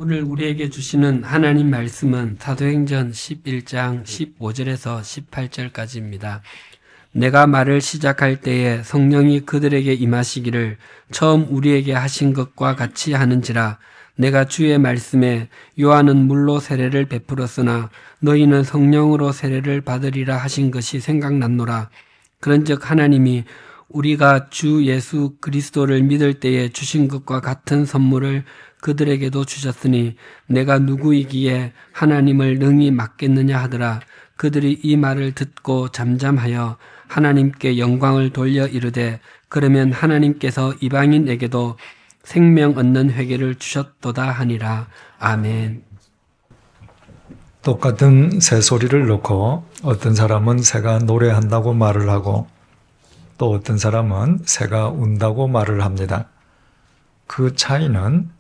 오늘 우리에게 주시는 하나님 말씀은 사도행전 11장 15절에서 18절까지입니다. 내가 말을 시작할 때에 성령이 그들에게 임하시기를 처음 우리에게 하신 것과 같이 하는지라. 내가 주의 말씀에 요한은 물로 세례를 베풀었으나 너희는 성령으로 세례를 받으리라 하신 것이 생각났노라. 그런즉 하나님이 우리가 주 예수 그리스도를 믿을 때에 주신 것과 같은 선물을 그들에게도 주셨으니 내가 누구이기에 하나님을 능히 맡겠느냐 하더라. 그들이 이 말을 듣고 잠잠하여 하나님께 영광을 돌려 이르되 그러면 하나님께서 이방인에게도 생명 얻는 회개를 주셨도다 하니라. 아멘. 똑같은 새소리를 놓고 어떤 사람은 새가 노래한다고 말을 하고 또 어떤 사람은 새가 운다고 말을 합니다. 그 차이는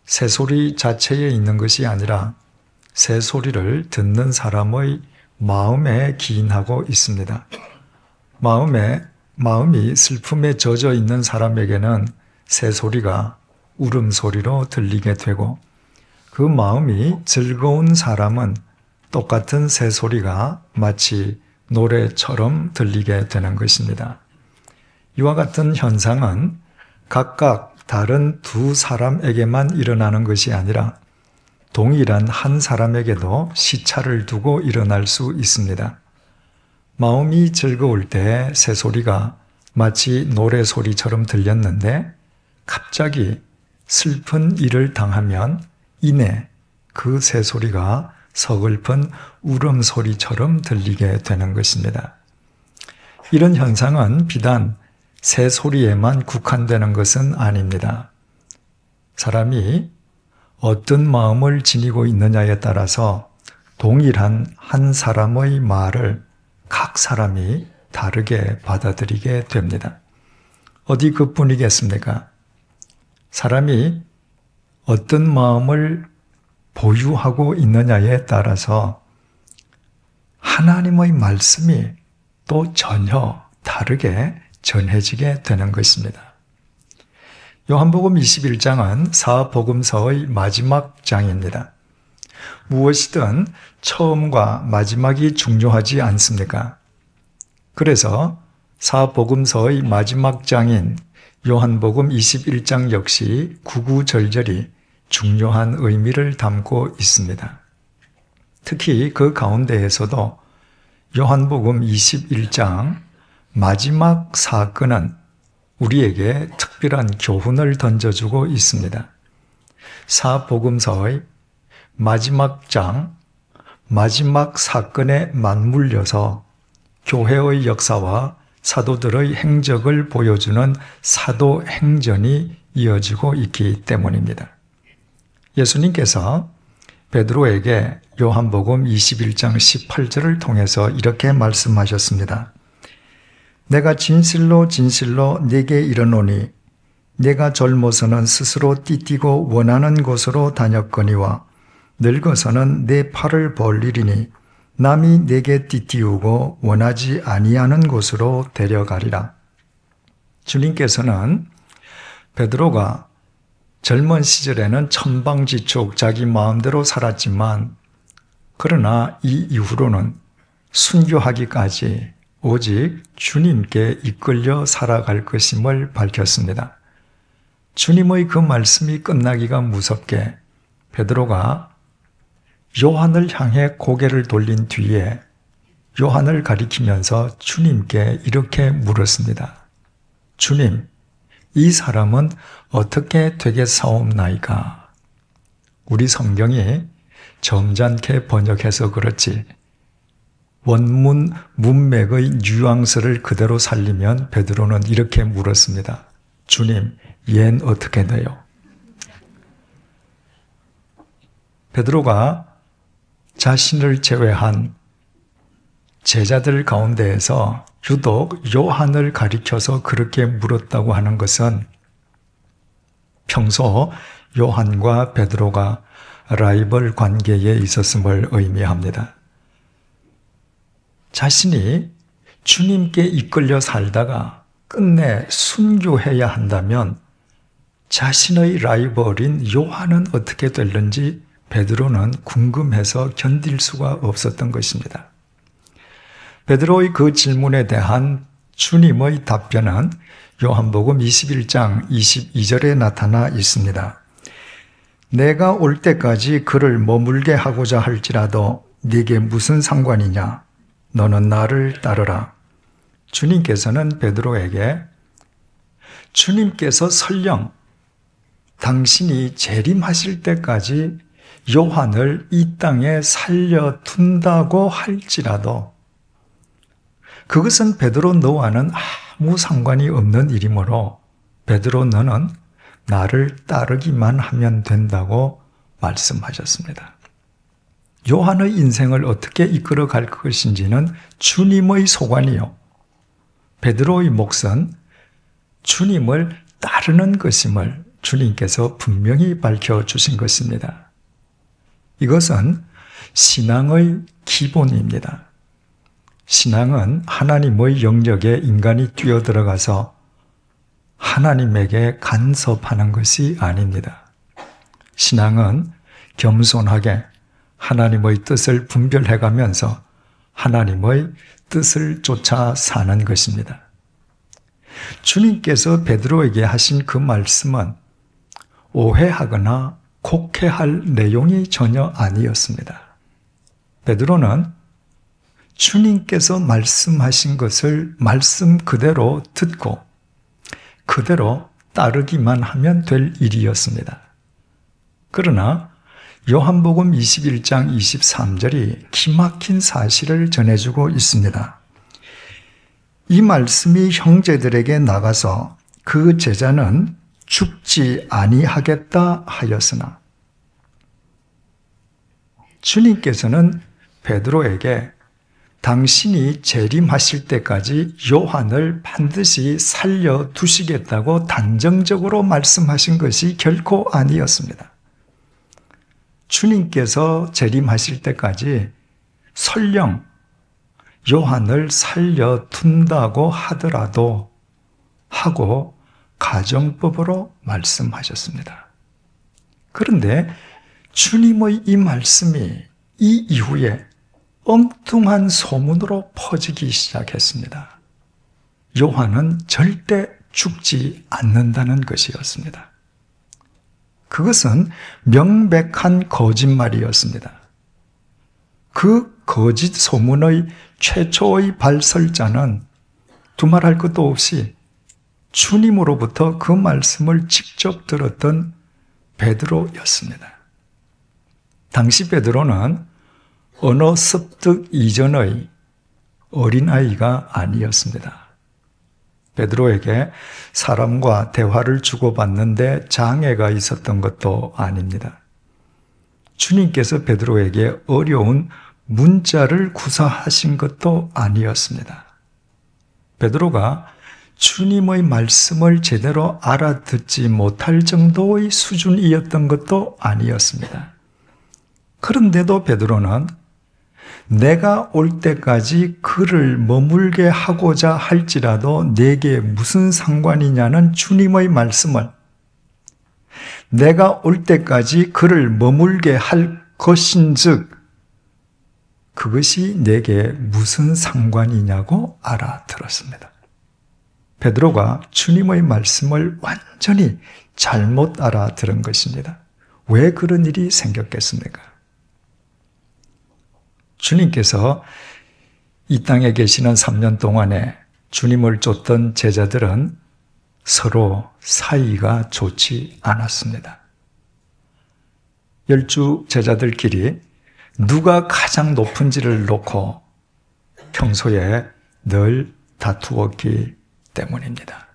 새소리 자체에 있는 것이 아니라 새소리를 듣는 사람의 마음에 기인하고 있습니다. 마음이 슬픔에 젖어 있는 사람에게는 새소리가 울음소리로 들리게 되고 그 마음이 즐거운 사람은 똑같은 새소리가 마치 노래처럼 들리게 되는 것입니다. 이와 같은 현상은 각각 다른 두 사람에게만 일어나는 것이 아니라 동일한 한 사람에게도 시차를 두고 일어날 수 있습니다. 마음이 즐거울 때 새소리가 마치 노래소리처럼 들렸는데 갑자기 슬픈 일을 당하면 이내 그 새소리가 서글픈 울음소리처럼 들리게 되는 것입니다. 이런 현상은 비단 새소리에만 국한되는 것은 아닙니다. 사람이 어떤 마음을 지니고 있느냐에 따라서 동일한 한 사람의 말을 각 사람이 다르게 받아들이게 됩니다. 어디 그뿐이겠습니까? 사람이 어떤 마음을 보유하고 있느냐에 따라서 하나님의 말씀이 또 전혀 다르게 전해지게 되는 것입니다. 요한복음 21장은 사복음서의 마지막 장입니다. 무엇이든 처음과 마지막이 중요하지 않습니까? 그래서 사복음서의 마지막 장인 요한복음 21장 역시 구구절절이 중요한 의미를 담고 있습니다. 특히 그 가운데에서도 요한복음 21장 마지막 사건은 우리에게 특별한 교훈을 던져주고 있습니다. 사복음서의 마지막 장, 마지막 사건에 맞물려서 교회의 역사와 사도들의 행적을 보여주는 사도행전이 이어지고 있기 때문입니다. 예수님께서 베드로에게 요한복음 21장 18절을 통해서 이렇게 말씀하셨습니다. 내가 진실로 진실로 네게 이르노니 내가 젊어서는 스스로 띠띠고 원하는 곳으로 다녔거니와 늙어서는 내 팔을 벌리리니 남이 내게 띠띠우고 원하지 아니하는 곳으로 데려가리라. 주님께서는 베드로가 젊은 시절에는 천방지축 자기 마음대로 살았지만 그러나 이 이후로는 순교하기까지 오직 주님께 이끌려 살아갈 것임을 밝혔습니다. 주님의 그 말씀이 끝나기가 무섭게 베드로가 요한을 향해 고개를 돌린 뒤에 요한을 가리키면서 주님께 이렇게 물었습니다. 주님, 이 사람은 어떻게 되겠사옵나이까? 우리 성경이 점잖게 번역해서 그렇지 원문 문맥의 뉘앙스를 그대로 살리면 베드로는 이렇게 물었습니다. 주님, 얜 어떻게 돼요? 베드로가 자신을 제외한 제자들 가운데에서 유독 요한을 가리켜서 그렇게 물었다고 하는 것은 평소 요한과 베드로가 라이벌 관계에 있었음을 의미합니다. 자신이 주님께 이끌려 살다가 끝내 순교해야 한다면 자신의 라이벌인 요한은 어떻게 될는지 베드로는 궁금해서 견딜 수가 없었던 것입니다. 베드로의 그 질문에 대한 주님의 답변은 요한복음 21장 22절에 나타나 있습니다. 내가 올 때까지 그를 머물게 하고자 할지라도 네게 무슨 상관이냐? 너는 나를 따르라. 주님께서는 베드로에게 주님께서 설령 당신이 재림하실 때까지 요한을 이 땅에 살려둔다고 할지라도 그것은 베드로 너와는 아무 상관이 없는 일이므로 베드로 너는 나를 따르기만 하면 된다고 말씀하셨습니다. 요한의 인생을 어떻게 이끌어 갈 것인지는 주님의 소관이요. 베드로의 몫은 주님을 따르는 것임을 주님께서 분명히 밝혀주신 것입니다. 이것은 신앙의 기본입니다. 신앙은 하나님의 영역에 인간이 뛰어들어가서 하나님에게 간섭하는 것이 아닙니다. 신앙은 겸손하게 하나님의 뜻을 분별해가면서 하나님의 뜻을 쫓아 사는 것입니다. 주님께서 베드로에게 하신 그 말씀은 오해하거나 곡해할 내용이 전혀 아니었습니다. 베드로는 주님께서 말씀하신 것을 말씀 그대로 듣고 그대로 따르기만 하면 될 일이었습니다. 그러나 요한복음 21장 23절이 기막힌 사실을 전해주고 있습니다. 이 말씀이 형제들에게 나가서 그 제자는 죽지 아니하겠다 하였으나 주님께서는 베드로에게 당신이 재림하실 때까지 요한을 반드시 살려두시겠다고 단정적으로 말씀하신 것이 결코 아니었습니다. 주님께서 재림하실 때까지 설령 요한을 살려둔다고 하더라도 하고 가정법으로 말씀하셨습니다. 그런데 주님의 이 말씀이 이 이후에 엉뚱한 소문으로 퍼지기 시작했습니다. 요한은 절대 죽지 않는다는 것이었습니다. 그것은 명백한 거짓말이었습니다. 그 거짓 소문의 최초의 발설자는 두말할 것도 없이 주님으로부터 그 말씀을 직접 들었던 베드로였습니다. 당시 베드로는 어느 습득 이전의 어린아이가 아니었습니다. 베드로에게 사람과 대화를 주고받는데 장애가 있었던 것도 아닙니다. 주님께서 베드로에게 어려운 문자를 구사하신 것도 아니었습니다. 베드로가 주님의 말씀을 제대로 알아듣지 못할 정도의 수준이었던 것도 아니었습니다. 그런데도 베드로는 내가 올 때까지 그를 머물게 하고자 할지라도 내게 무슨 상관이냐는 주님의 말씀을 내가 올 때까지 그를 머물게 할 것인즉 그것이 내게 무슨 상관이냐고 알아들었습니다. 베드로가 주님의 말씀을 완전히 잘못 알아들은 것입니다. 왜 그런 일이 생겼겠습니까? 주님께서 이 땅에 계시는 3년 동안에 주님을 쫓던 제자들은 서로 사이가 좋지 않았습니다. 12 제자들끼리 누가 가장 높은지를 놓고 평소에 늘 다투었기 때문입니다.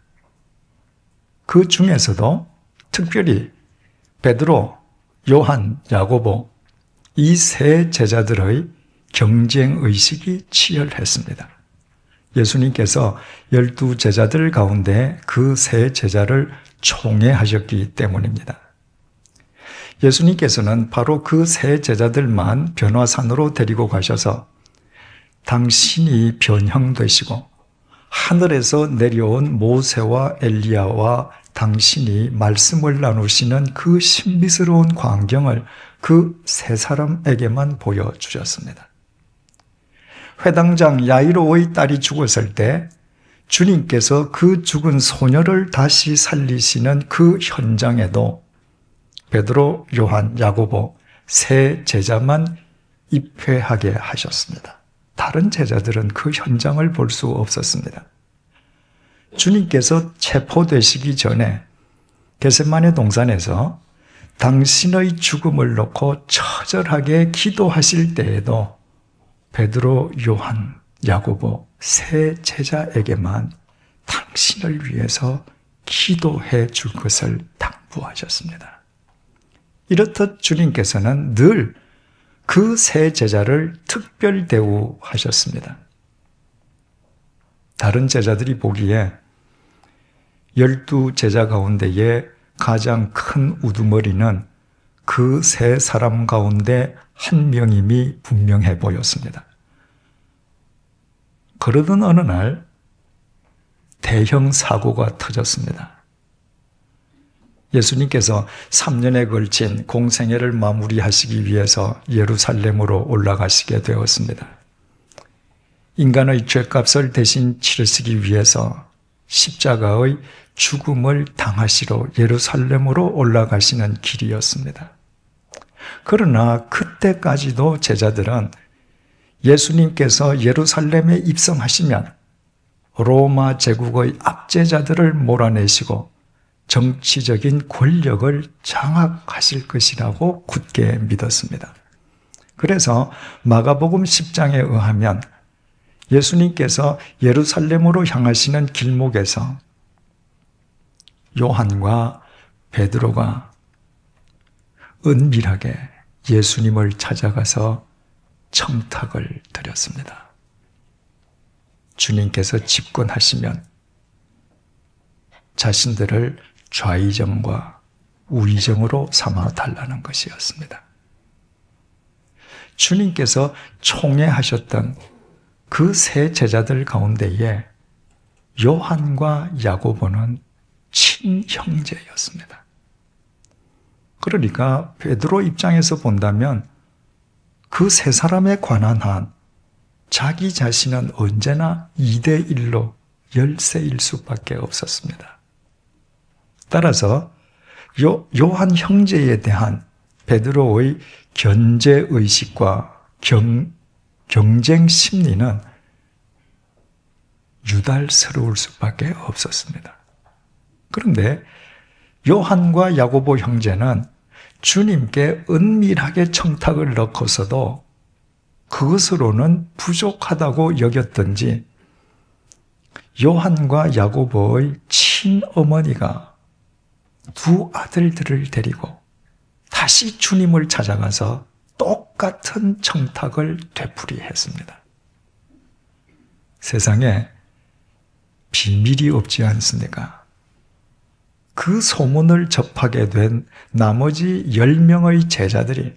그 중에서도 특별히 베드로, 요한, 야고보 이 세 제자들의 경쟁의식이 치열했습니다. 예수님께서 12 제자들 가운데 그 세 제자를 총애하셨기 때문입니다. 예수님께서는 바로 그 세 제자들만 변화산으로 데리고 가셔서 당신이 변형되시고 하늘에서 내려온 모세와 엘리야와 당신이 말씀을 나누시는 그 신비스러운 광경을 그 세 사람에게만 보여주셨습니다. 회당장 야이로의 딸이 죽었을 때 주님께서 그 죽은 소녀를 다시 살리시는 그 현장에도 베드로, 요한, 야고보 세 제자만 입회하게 하셨습니다. 다른 제자들은 그 현장을 볼 수 없었습니다. 주님께서 체포되시기 전에 겟세마네 동산에서 당신의 죽음을 놓고 처절하게 기도하실 때에도 베드로, 요한, 야고보 세 제자에게만 당신을 위해서 기도해 줄 것을 당부하셨습니다. 이렇듯 주님께서는 늘 그 세 제자를 특별 대우하셨습니다. 다른 제자들이 보기에 12제자 가운데에 가장 큰 우두머리는 그 세 사람 가운데 한 명임이 분명해 보였습니다. 그러던 어느 날 대형 사고가 터졌습니다. 예수님께서 3년에 걸친 공생애를 마무리하시기 위해서 예루살렘으로 올라가시게 되었습니다. 인간의 죄값을 대신 치르시기 위해서 십자가의 죽음을 당하시러 예루살렘으로 올라가시는 길이었습니다. 그러나 그때까지도 제자들은 예수님께서 예루살렘에 입성하시면 로마 제국의 압제자들을 몰아내시고 정치적인 권력을 장악하실 것이라고 굳게 믿었습니다. 그래서 마가복음 10장에 의하면 예수님께서 예루살렘으로 향하시는 길목에서 요한과 베드로가 은밀하게 예수님을 찾아가서 청탁을 드렸습니다. 주님께서 집권하시면 자신들을 좌의정과 우의정으로 삼아달라는 것이었습니다. 주님께서 총애하셨던 그 세 제자들 가운데에 요한과 야고보는 친형제였습니다. 그러니까 베드로 입장에서 본다면 그 세 사람에 관한 한 자기 자신은 언제나 2대1로 열세일 수밖에 없었습니다. 따라서 요한 형제에 대한 베드로의 견제의식과 경쟁 심리는 유달스러울 수밖에 없었습니다. 그런데 요한과 야고보 형제는 주님께 은밀하게 청탁을 넣고서도 그것으로는 부족하다고 여겼던지 요한과 야고보의 친어머니가 두 아들들을 데리고 다시 주님을 찾아가서 똑같은 청탁을 되풀이했습니다. 세상에 비밀이 없지 않습니까? 그 소문을 접하게 된 나머지 10명의 제자들이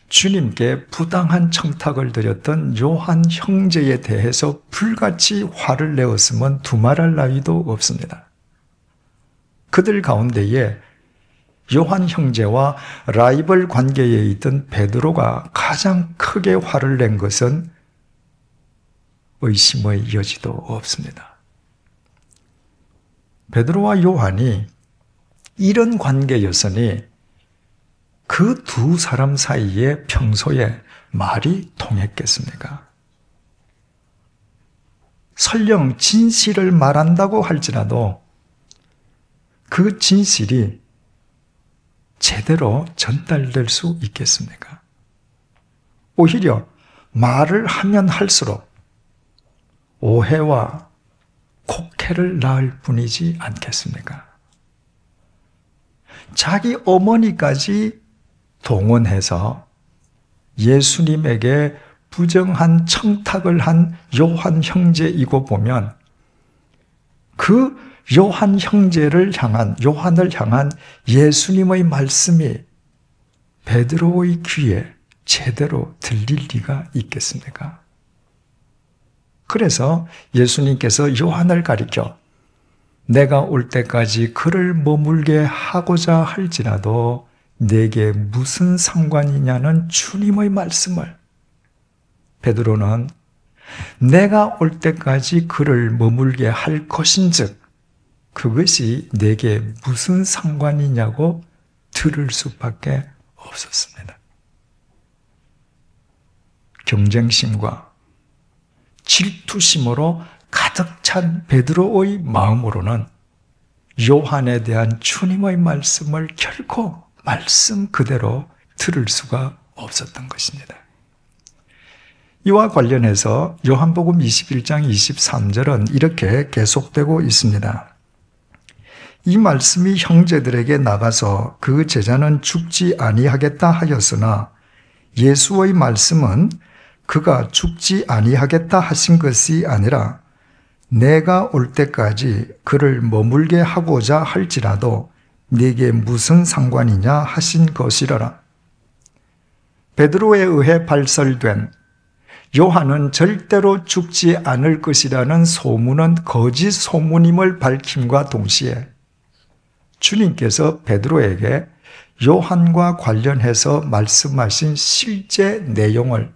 주님께 부당한 청탁을 드렸던 요한 형제에 대해서 불같이 화를 내었으면 두말할 나위도 없습니다. 그들 가운데에 요한 형제와 라이벌 관계에 있던 베드로가 가장 크게 화를 낸 것은 의심의 여지도 없습니다. 베드로와 요한이 이런 관계였으니 그 두 사람 사이에 평소에 말이 통했겠습니까? 설령 진실을 말한다고 할지라도 그 진실이 제대로 전달될 수 있겠습니까? 오히려 말을 하면 할수록 오해와 곡해를 낳을 뿐이지 않겠습니까? 자기 어머니까지 동원해서 예수님에게 부정한 청탁을 한 요한 형제이고 보면 그 요한 형제를 향한, 요한을 향한 예수님의 말씀이 베드로의 귀에 제대로 들릴 리가 있겠습니까? 그래서 예수님께서 요한을 가리켜 내가 올 때까지 그를 머물게 하고자 할지라도 내게 무슨 상관이냐는 주님의 말씀을 베드로는 내가 올 때까지 그를 머물게 할 것인즉 그것이 내게 무슨 상관이냐고 들을 수밖에 없었습니다. 경쟁심과 질투심으로 가득 찬 베드로의 마음으로는 요한에 대한 주님의 말씀을 결코 말씀 그대로 들을 수가 없었던 것입니다. 이와 관련해서 요한복음 21장 23절은 이렇게 계속되고 있습니다. 이 말씀이 형제들에게 나가서 그 제자는 죽지 아니하겠다 하였으나 예수의 말씀은 그가 죽지 아니하겠다 하신 것이 아니라 내가 올 때까지 그를 머물게 하고자 할지라도 네게 무슨 상관이냐 하신 것이라라. 베드로에 의해 발설된 요한은 절대로 죽지 않을 것이라는 소문은 거짓 소문임을 밝힘과 동시에 주님께서 베드로에게 요한과 관련해서 말씀하신 실제 내용을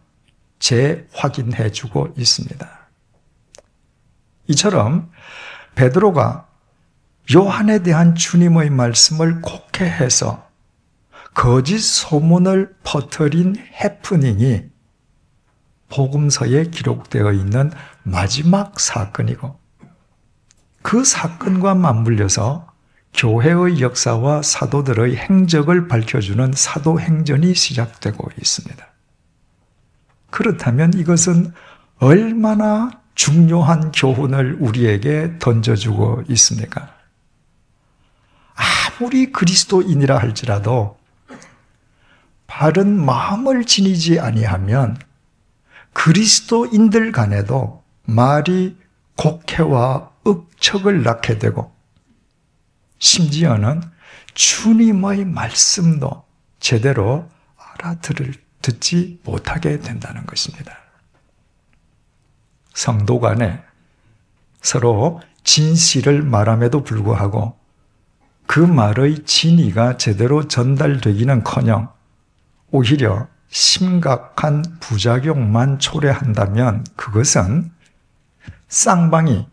재확인해 주고 있습니다. 이처럼 베드로가 요한에 대한 주님의 말씀을 곡해해서 거짓 소문을 퍼뜨린 해프닝이 복음서에 기록되어 있는 마지막 사건이고 그 사건과 맞물려서 교회의 역사와 사도들의 행적을 밝혀주는 사도행전이 시작되고 있습니다. 그렇다면 이것은 얼마나 중요한 교훈을 우리에게 던져주고 있습니까? 아무리 그리스도인이라 할지라도 바른 마음을 지니지 아니하면 그리스도인들 간에도 말이 곡해와 억척을 낳게 되고 심지어는 주님의 말씀도 제대로 듣지 못하게 된다는 것입니다. 성도 간에 서로 진실을 말함에도 불구하고 그 말의 진의가 제대로 전달되기는커녕 오히려 심각한 부작용만 초래한다면 그것은 쌍방이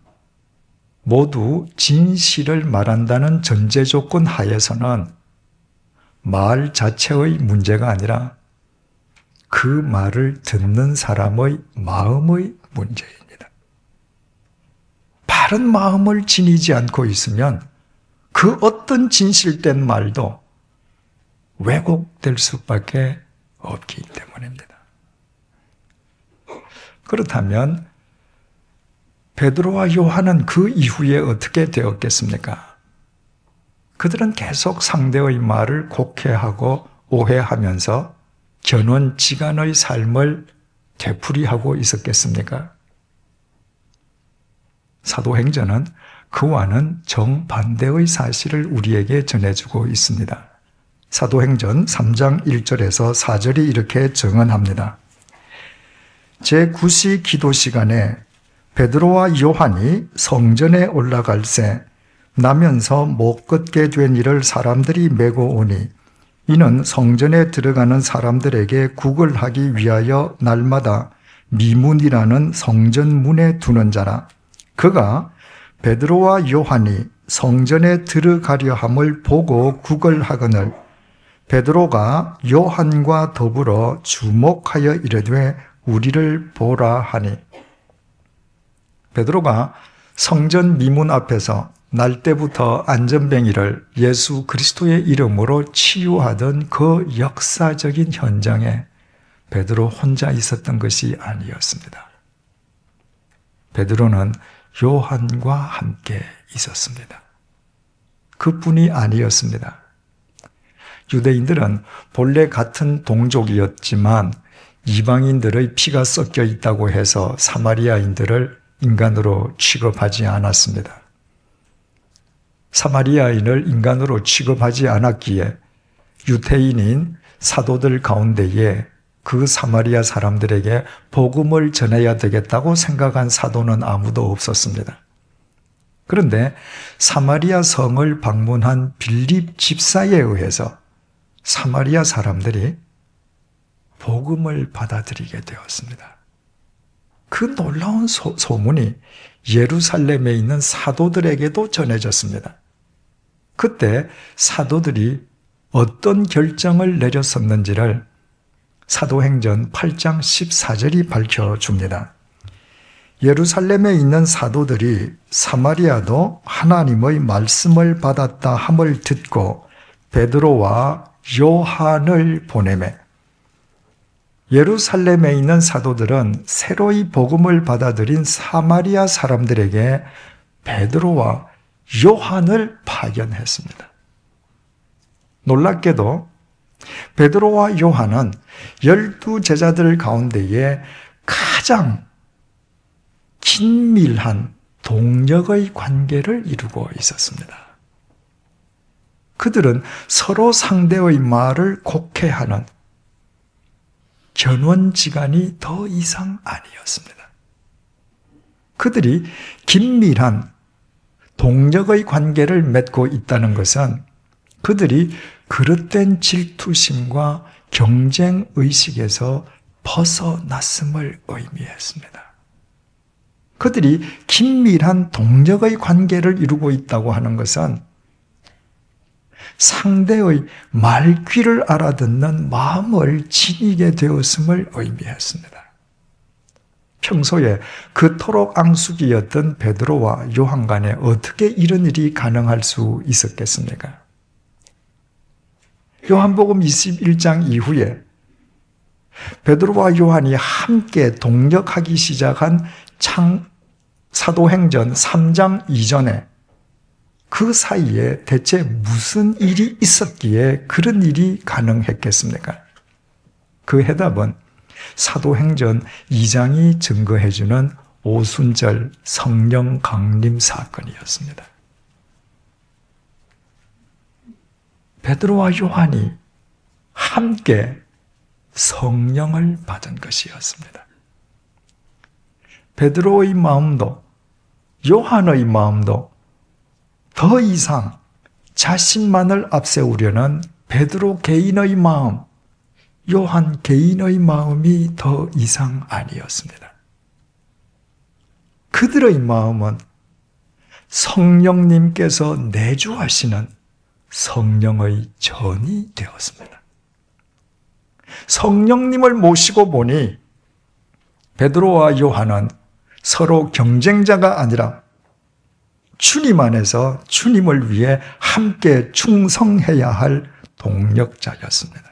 모두 진실을 말한다는 전제 조건 하에서는 말 자체의 문제가 아니라 그 말을 듣는 사람의 마음의 문제입니다. 바른 마음을 지니지 않고 있으면 그 어떤 진실된 말도 왜곡될 수밖에 없기 때문입니다. 그렇다면 베드로와 요한은 그 이후에 어떻게 되었겠습니까? 그들은 계속 상대의 말을 곡해하고 오해하면서 견원지간의 삶을 되풀이하고 있었겠습니까? 사도행전은 그와는 정반대의 사실을 우리에게 전해주고 있습니다. 사도행전 3장 1절에서 4절이 이렇게 증언합니다. 제9시 기도 시간에 베드로와 요한이 성전에 올라갈새 나면서 못 걷게 된 이를 사람들이 메고 오니 이는 성전에 들어가는 사람들에게 국을 하기 위하여 날마다 미문이라는 성전문에 두는 자라. 그가 베드로와 요한이 성전에 들어가려 함을 보고 국을 하거늘 베드로가 요한과 더불어 주목하여 이르되 우리를 보라 하니 베드로가 성전 미문 앞에서 날 때부터 안전뱅이를 예수 그리스도의 이름으로 치유하던 그 역사적인 현장에 베드로 혼자 있었던 것이 아니었습니다. 베드로는 요한과 함께 있었습니다. 그뿐이 아니었습니다. 유대인들은 본래 같은 동족이었지만 이방인들의 피가 섞여 있다고 해서 사마리아인들을 인간으로 취급하지 않았습니다. 사마리아인을 인간으로 취급하지 않았기에 유태인인 사도들 가운데에 그 사마리아 사람들에게 복음을 전해야 되겠다고 생각한 사도는 아무도 없었습니다. 그런데 사마리아 성을 방문한 빌립 집사에 의해서 사마리아 사람들이 복음을 받아들이게 되었습니다. 그 놀라운 소문이 예루살렘에 있는 사도들에게도 전해졌습니다. 그때 사도들이 어떤 결정을 내렸었는지를 사도행전 8장 14절이 밝혀줍니다. 예루살렘에 있는 사도들이 사마리아도 하나님의 말씀을 받았다 함을 듣고 베드로와 요한을 보내매, 예루살렘에 있는 사도들은 새로이 복음을 받아들인 사마리아 사람들에게 베드로와 요한을 파견했습니다. 놀랍게도 베드로와 요한은 12 제자들 가운데에 가장 긴밀한 동력의 관계를 이루고 있었습니다. 그들은 서로 상대의 말을 곡해하는 견원지간이 더 이상 아니었습니다. 그들이 긴밀한 동력의 관계를 맺고 있다는 것은 그들이 그릇된 질투심과 경쟁의식에서 벗어났음을 의미했습니다. 그들이 긴밀한 동력의 관계를 이루고 있다고 하는 것은 상대의 말귀를 알아듣는 마음을 지니게 되었음을 의미했습니다. 평소에 그토록 앙숙이었던 베드로와 요한 간에 어떻게 이런 일이 가능할 수 있었겠습니까? 요한복음 21장 이후에 베드로와 요한이 함께 동력하기 시작한 사도행전 3장 이전에 그 사이에 대체 무슨 일이 있었기에 그런 일이 가능했겠습니까? 그 해답은 사도행전 2장이 증거해주는 오순절 성령 강림 사건이었습니다. 베드로와 요한이 함께 성령을 받은 것이었습니다. 베드로의 마음도 요한의 마음도 더 이상 자신만을 앞세우려는 베드로 개인의 마음, 요한 개인의 마음이 더 이상 아니었습니다. 그들의 마음은 성령님께서 내주하시는 성령의 전이 되었습니다. 성령님을 모시고 보니 베드로와 요한은 서로 경쟁자가 아니라 주님 안에서 주님을 위해 함께 충성해야 할 동력자였습니다.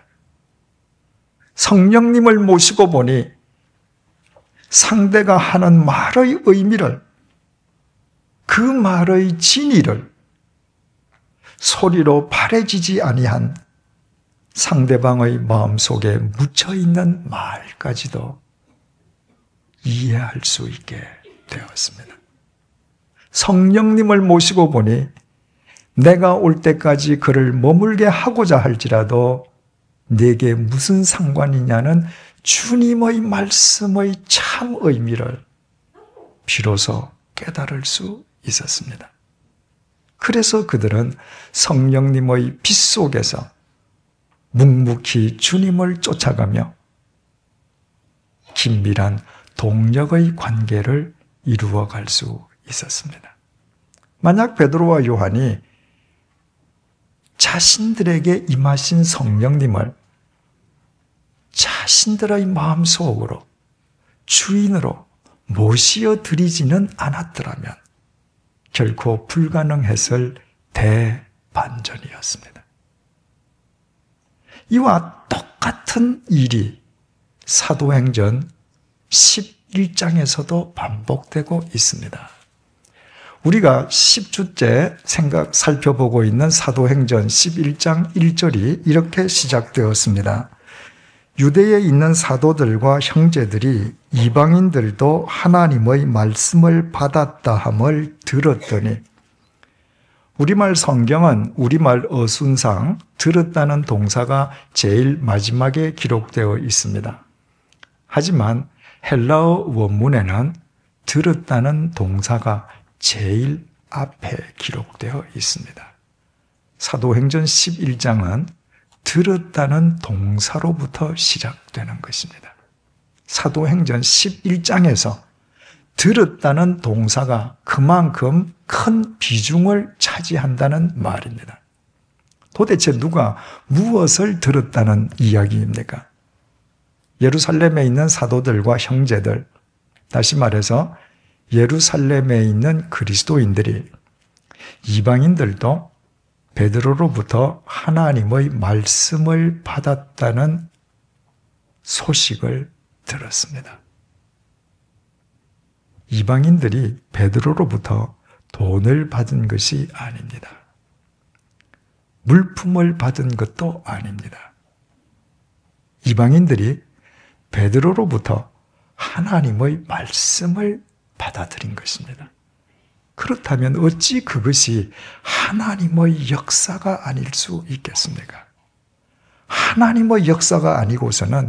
성령님을 모시고 보니 상대가 하는 말의 의미를, 그 말의 진의를 소리로 바래지지 아니한 상대방의 마음속에 묻혀있는 말까지도 이해할 수 있게 되었습니다. 성령님을 모시고 보니 내가 올 때까지 그를 머물게 하고자 할지라도 내게 무슨 상관이냐는 주님의 말씀의 참 의미를 비로소 깨달을 수 있었습니다. 그래서 그들은 성령님의 빛 속에서 묵묵히 주님을 쫓아가며 긴밀한 동력의 관계를 이루어갈 수 있었습니다. 만약 베드로와 요한이 자신들에게 임하신 성령님을 자신들의 마음속으로 주인으로 모시어 드리지는 않았더라면 결코 불가능했을 대반전이었습니다. 이와 똑같은 일이 사도행전 11장에서도 반복되고 있습니다. 우리가 10주째 살펴보고 있는 사도행전 11장 1절이 이렇게 시작되었습니다. 유대에 있는 사도들과 형제들이 이방인들도 하나님의 말씀을 받았다 함을 들었더니, 우리말 성경은 우리말 어순상 들었다는 동사가 제일 마지막에 기록되어 있습니다. 하지만 헬라어 원문에는 들었다는 동사가 제일 앞에 기록되어 있습니다. 사도행전 11장은 들었다는 동사로부터 시작되는 것입니다. 사도행전 11장에서 들었다는 동사가 그만큼 큰 비중을 차지한다는 말입니다. 도대체 누가 무엇을 들었다는 이야기입니까? 예루살렘에 있는 사도들과 형제들, 다시 말해서 예루살렘에 있는 그리스도인들이 이방인들도 베드로로부터 하나님의 말씀을 받았다는 소식을 들었습니다. 이방인들이 베드로로부터 돈을 받은 것이 아닙니다. 물품을 받은 것도 아닙니다. 이방인들이 베드로로부터 하나님의 말씀을 받아들인 것입니다. 그렇다면 어찌 그것이 하나님의 역사가 아닐 수 있겠습니까? 하나님의 역사가 아니고서는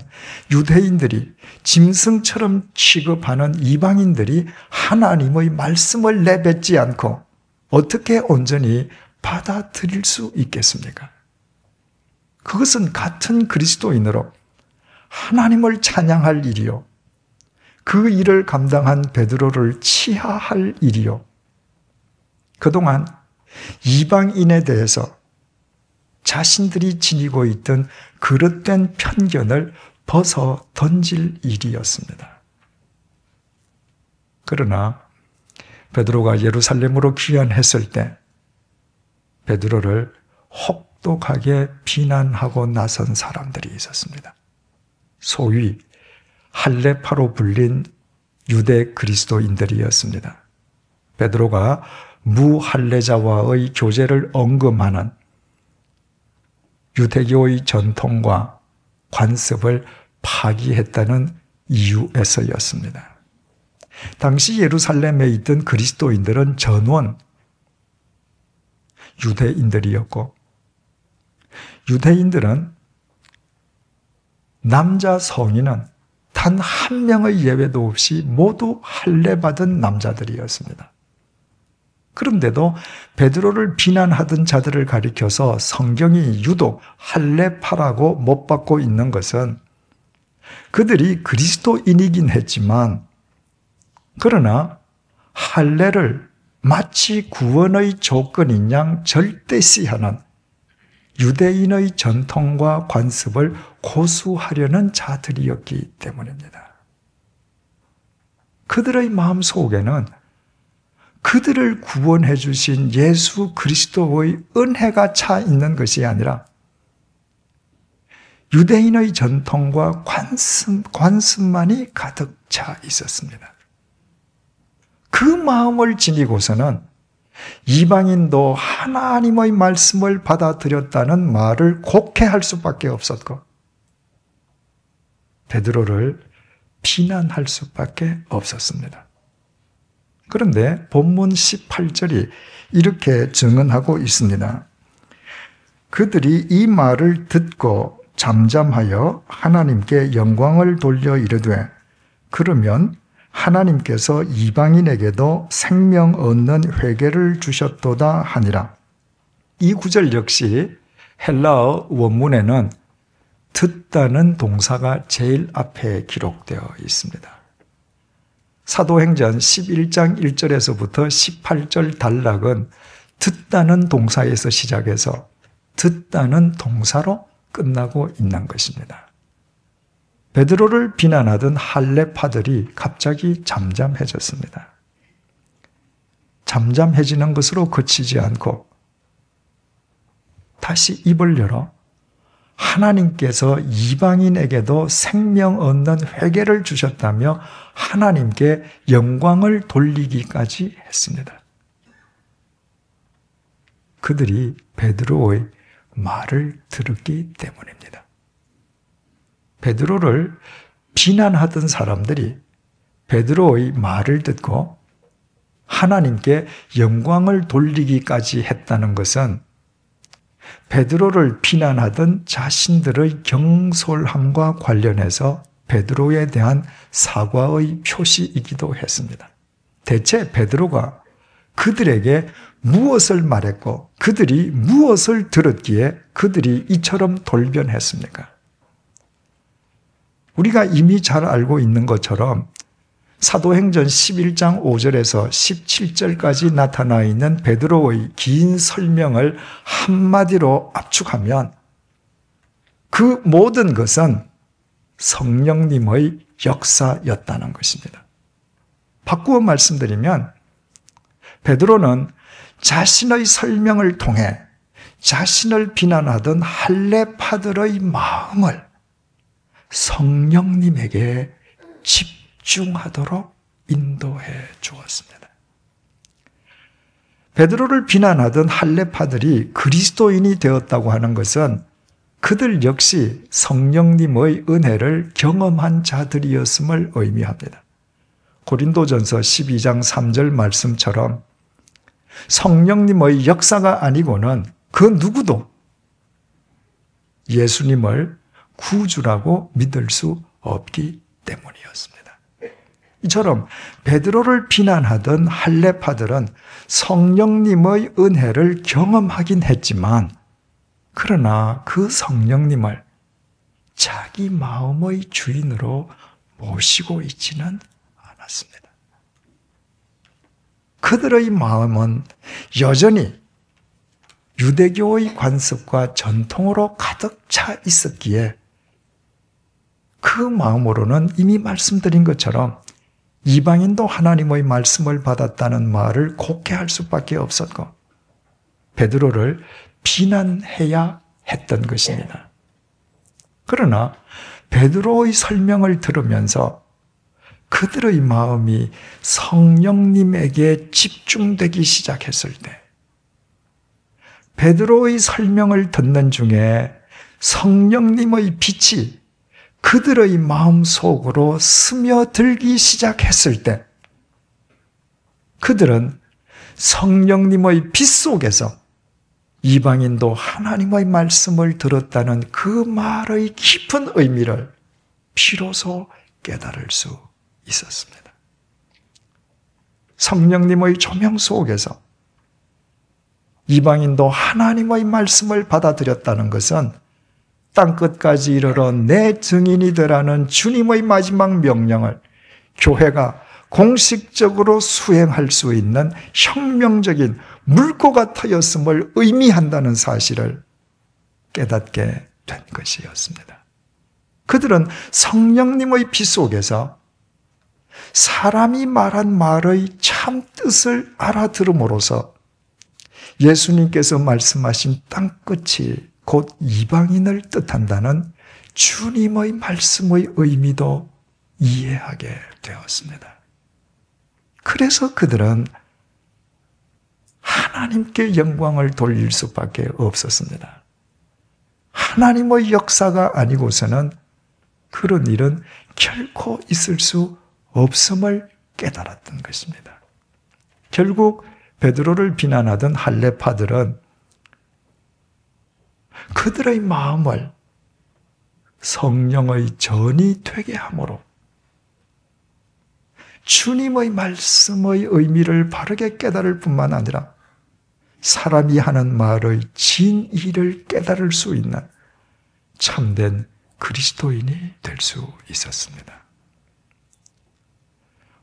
유대인들이 짐승처럼 취급하는 이방인들이 하나님의 말씀을 내뱉지 않고 어떻게 온전히 받아들일 수 있겠습니까? 그것은 같은 그리스도인으로 하나님을 찬양할 일이요, 그 일을 감당한 베드로를 치하할 일이요, 그동안 이방인에 대해서 자신들이 지니고 있던 그릇된 편견을 벗어 던질 일이었습니다. 그러나 베드로가 예루살렘으로 귀환했을 때 베드로를 혹독하게 비난하고 나선 사람들이 있었습니다. 소위 할례파로 불린 유대 그리스도인들이었습니다. 베드로가 무할례자와의 교제를 언급하는 유대교의 전통과 관습을 파기했다는 이유에서였습니다. 당시 예루살렘에 있던 그리스도인들은 전원 유대인들이었고, 유대인들은 남자 성인은 단 한 명의 예외도 없이 모두 할례받은 남자들이었습니다. 그런데도 베드로를 비난하던 자들을 가리켜서 성경이 유독 할례파라고 못 받고 있는 것은 그들이 그리스도인이긴 했지만, 그러나 할례를 마치 구원의 조건인 양 절대시하는 유대인의 전통과 관습을 고수하려는 자들이었기 때문입니다. 그들의 마음속에는 그들을 구원해 주신 예수 그리스도의 은혜가 차 있는 것이 아니라 유대인의 전통과 관습만이 가득 차 있었습니다. 그 마음을 지니고서는 이방인도 하나님의 말씀을 받아들였다는 말을 곡해할 수밖에 없었고, 베드로를 비난할 수밖에 없었습니다. 그런데 본문 18절이 이렇게 증언하고 있습니다. 그들이 이 말을 듣고 잠잠하여 하나님께 영광을 돌려 이르되, 그러면 하나님께서 이방인에게도 생명 얻는 회개를 주셨도다 하니라. 이 구절 역시 헬라어 원문에는 듣다는 동사가 제일 앞에 기록되어 있습니다. 사도행전 11장 1절에서부터 18절 단락은 듣다는 동사에서 시작해서 듣다는 동사로 끝나고 있는 것입니다. 베드로를 비난하던 할례파들이 갑자기 잠잠해졌습니다. 잠잠해지는 것으로 그치지 않고 다시 입을 열어 하나님께서 이방인에게도 생명 얻는 회개를 주셨다며 하나님께 영광을 돌리기까지 했습니다. 그들이 베드로의 말을 들었기 때문입니다. 베드로를 비난하던 사람들이 베드로의 말을 듣고 하나님께 영광을 돌리기까지 했다는 것은 베드로를 비난하던 자신들의 경솔함과 관련해서 베드로에 대한 사과의 표시이기도 했습니다. 대체 베드로가 그들에게 무엇을 말했고 그들이 무엇을 들었기에 그들이 이처럼 돌변했습니까? 우리가 이미 잘 알고 있는 것처럼 사도행전 11장 5절에서 17절까지 나타나 있는 베드로의 긴 설명을 한마디로 압축하면 그 모든 것은 성령님의 역사였다는 것입니다. 바꾸어 말씀드리면 베드로는 자신의 설명을 통해 자신을 비난하던 할례파들의 마음을 성령님에게 집중하도록 인도해 주었습니다. 베드로를 비난하던 할례파들이 그리스도인이 되었다고 하는 것은 그들 역시 성령님의 은혜를 경험한 자들이었음을 의미합니다. 고린도전서 12장 3절 말씀처럼 성령님의 역사가 아니고는 그 누구도 예수님을 구주라고 믿을 수 없기 때문이었습니다. 이처럼 베드로를 비난하던 할례파들은 성령님의 은혜를 경험하긴 했지만 그러나 그 성령님을 자기 마음의 주인으로 모시고 있지는 않았습니다. 그들의 마음은 여전히 유대교의 관습과 전통으로 가득 차 있었기에 그 마음으로는 이미 말씀드린 것처럼 이방인도 하나님의 말씀을 받았다는 말을 곡해할 수밖에 없었고 베드로를 비난해야 했던 것입니다. 그러나 베드로의 설명을 들으면서 그들의 마음이 성령님에게 집중되기 시작했을 때 베드로의 설명을 듣는 중에 성령님의 빛이 그들의 마음 속으로 스며들기 시작했을 때 그들은 성령님의 빛 속에서 이방인도 하나님의 말씀을 들었다는 그 말의 깊은 의미를 비로소 깨달을 수 있었습니다. 성령님의 조명 속에서 이방인도 하나님의 말씀을 받아들였다는 것은 땅끝까지 이르러 내 증인이 되라는 주님의 마지막 명령을 교회가 공식적으로 수행할 수 있는 혁명적인 물고가 터였음을 의미한다는 사실을 깨닫게 된 것이었습니다. 그들은 성령님의 빛 속에서 사람이 말한 말의 참 뜻을 알아들음으로써 예수님께서 말씀하신 땅끝이 곧 이방인을 뜻한다는 주님의 말씀의 의미도 이해하게 되었습니다. 그래서 그들은 하나님께 영광을 돌릴 수밖에 없었습니다. 하나님의 역사가 아니고서는 그런 일은 결코 있을 수 없음을 깨달았던 것입니다. 결국 베드로를 비난하던 할례파들은 그들의 마음을 성령의 전이 되게 함으로 주님의 말씀의 의미를 바르게 깨달을 뿐만 아니라 사람이 하는 말의 진의를 깨달을 수 있는 참된 그리스도인이 될 수 있었습니다.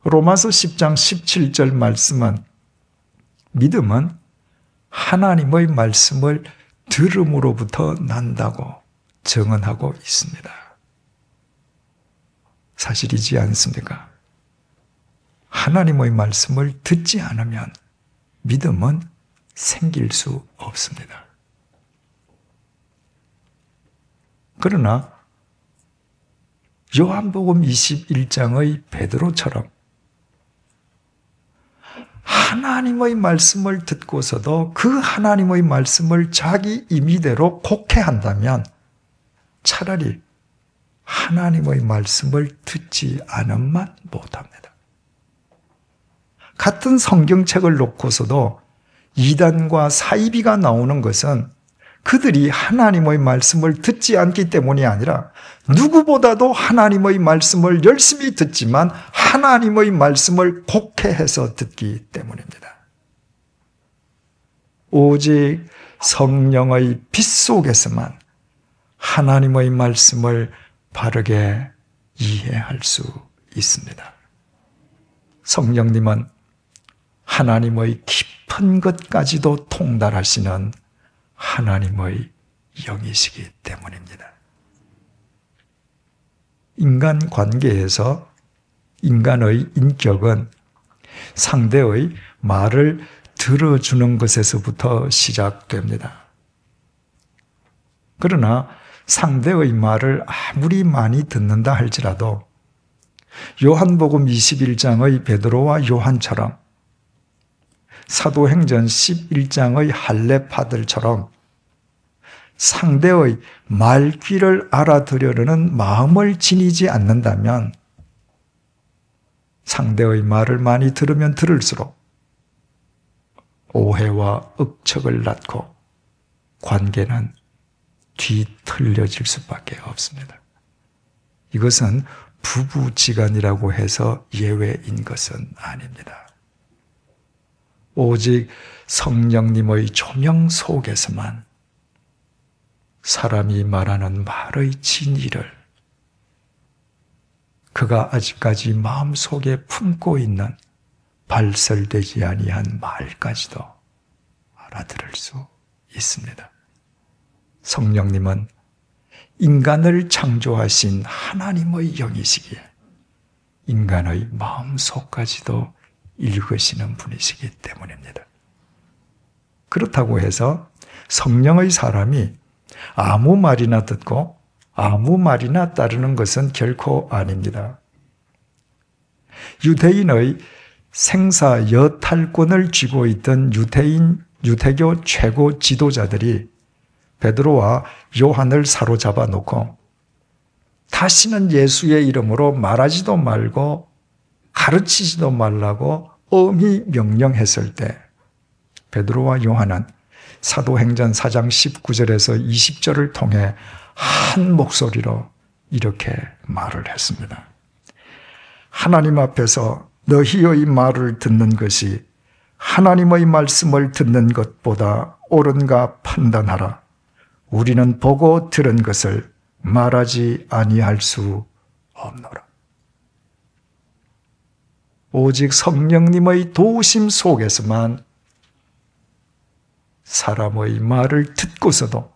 로마서 10장 17절 말씀은 믿음은 하나님의 말씀을 들음으로부터 난다고 증언하고 있습니다. 사실이지 않습니까? 하나님의 말씀을 듣지 않으면 믿음은 생길 수 없습니다. 그러나 요한복음 21장의 베드로처럼 하나님의 말씀을 듣고서도 그 하나님의 말씀을 자기 임의대로 곡해한다면 차라리 하나님의 말씀을 듣지 않음만 못합니다. 같은 성경책을 놓고서도 이단과 사이비가 나오는 것은 그들이 하나님의 말씀을 듣지 않기 때문이 아니라 누구보다도 하나님의 말씀을 열심히 듣지만 하나님의 말씀을 곡해해서 듣기 때문입니다. 오직 성령의 빛 속에서만 하나님의 말씀을 바르게 이해할 수 있습니다. 성령님은 하나님의 깊은 것까지도 통달하시는 하나님의 영이시기 때문입니다. 인간 관계에서 인간의 인격은 상대의 말을 들어주는 것에서부터 시작됩니다. 그러나 상대의 말을 아무리 많이 듣는다 할지라도 요한복음 21장의 베드로와 요한처럼 사도행전 11장의 할례파들처럼 상대의 말귀를 알아들으려는 마음을 지니지 않는다면 상대의 말을 많이 들으면 들을수록 오해와 억척을 낳고 관계는 뒤틀려질 수밖에 없습니다. 이것은 부부지간이라고 해서 예외인 것은 아닙니다. 오직 성령님의 조명 속에서만 사람이 말하는 말의 진리를 그가 아직까지 마음속에 품고 있는 발설되지 아니한 말까지도 알아들을 수 있습니다. 성령님은 인간을 창조하신 하나님의 영이시기에 인간의 마음속까지도 읽으시는 분이시기 때문입니다. 그렇다고 해서 성령의 사람이 아무 말이나 듣고 아무 말이나 따르는 것은 결코 아닙니다. 유대인의 생사 여탈권을 쥐고 있던 유대교 최고 지도자들이 베드로와 요한을 사로잡아 놓고 다시는 예수의 이름으로 말하지도 말고 가르치지도 말라고 엄히 명령했을 때 베드로와 요한은 사도행전 4장 19절에서 20절을 통해 한 목소리로 이렇게 말을 했습니다. 하나님 앞에서 너희의 말을 듣는 것이 하나님의 말씀을 듣는 것보다 옳은가 판단하라. 우리는 보고 들은 것을 말하지 아니할 수 없노라. 오직 성령님의 도우심 속에서만 사람의 말을 듣고서도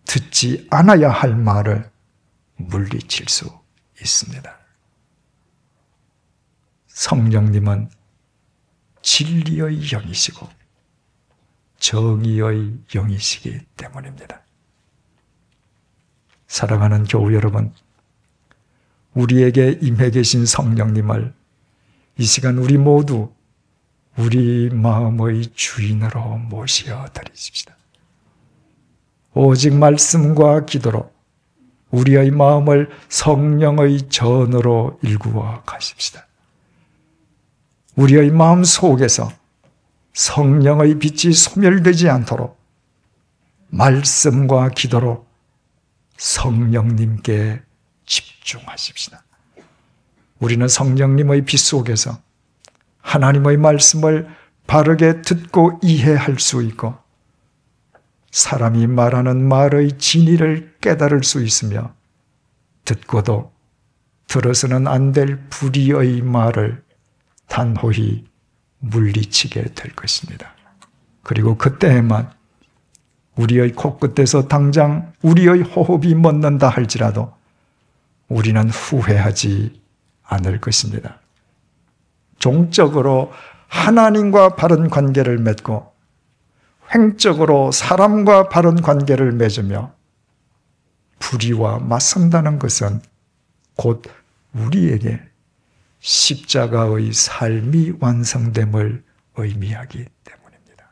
듣지 않아야 할 말을 물리칠 수 있습니다. 성령님은 진리의 영이시고 정의의 영이시기 때문입니다. 사랑하는 교우 여러분, 우리에게 임해 계신 성령님을 이 시간 우리 모두 우리 마음의 주인으로 모셔드리십시다. 오직 말씀과 기도로 우리의 마음을 성령의 전으로 일구어 가십시다. 우리의 마음 속에서 성령의 빛이 소멸되지 않도록 말씀과 기도로 성령님께 집중하십시다. 우리는 성령님의 빛 속에서 하나님의 말씀을 바르게 듣고 이해할 수 있고 사람이 말하는 말의 진리를 깨달을 수 있으며 듣고도 들어서는 안 될 불의의 말을 단호히 물리치게 될 것입니다. 그리고 그때에만 우리의 코끝에서 당장 우리의 호흡이 멎는다 할지라도 우리는 후회하지 않을 것입니다. 종적으로 하나님과 바른 관계를 맺고 횡적으로 사람과 바른 관계를 맺으며 불의와 맞선다는 것은 곧 우리에게 십자가의 삶이 완성됨을 의미하기 때문입니다.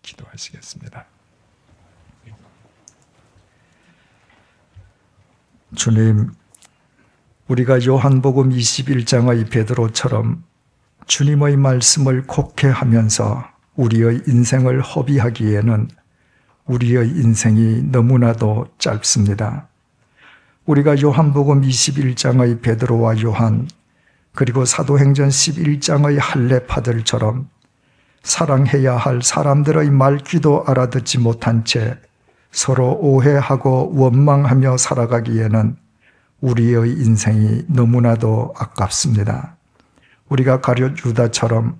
기도하시겠습니다. 주님, 우리가 요한복음 21장의 베드로처럼 주님의 말씀을 곡해하면서 우리의 인생을 허비하기에는 우리의 인생이 너무나도 짧습니다. 우리가 요한복음 21장의 베드로와 요한 그리고 사도행전 11장의 할례파들처럼 사랑해야 할 사람들의 말귀도 알아듣지 못한 채 서로 오해하고 원망하며 살아가기에는 우리의 인생이 너무나도 아깝습니다. 우리가 가룟 유다처럼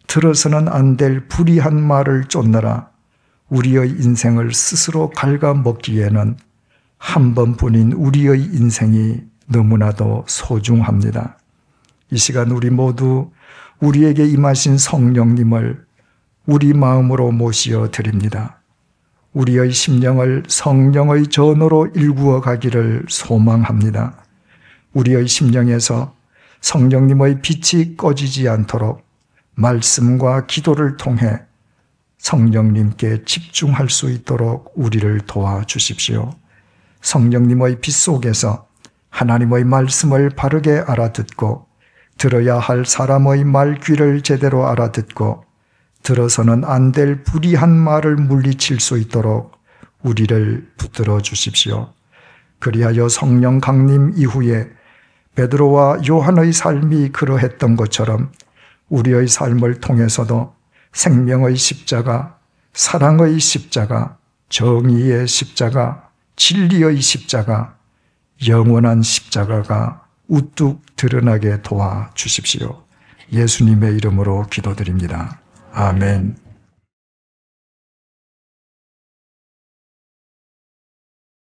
들어서는 안 될 불의한 말을 쫓느라 우리의 인생을 스스로 갉아먹기에는 한 번뿐인 우리의 인생이 너무나도 소중합니다. 이 시간 우리 모두 우리에게 임하신 성령님을 우리 마음으로 모시어 드립니다. 우리의 심령을 성령의 전으로 일구어 가기를 소망합니다. 우리의 심령에서 성령님의 빛이 꺼지지 않도록 말씀과 기도를 통해 성령님께 집중할 수 있도록 우리를 도와주십시오. 성령님의 빛 속에서 하나님의 말씀을 바르게 알아듣고 들어야 할 사람의 말귀를 제대로 알아듣고 들어서는 안 될 불의한 말을 물리칠 수 있도록 우리를 붙들어 주십시오. 그리하여 성령 강림 이후에 베드로와 요한의 삶이 그러했던 것처럼 우리의 삶을 통해서도 생명의 십자가, 사랑의 십자가, 정의의 십자가, 진리의 십자가, 영원한 십자가가 우뚝 드러나게 도와주십시오. 예수님의 이름으로 기도드립니다. 아멘.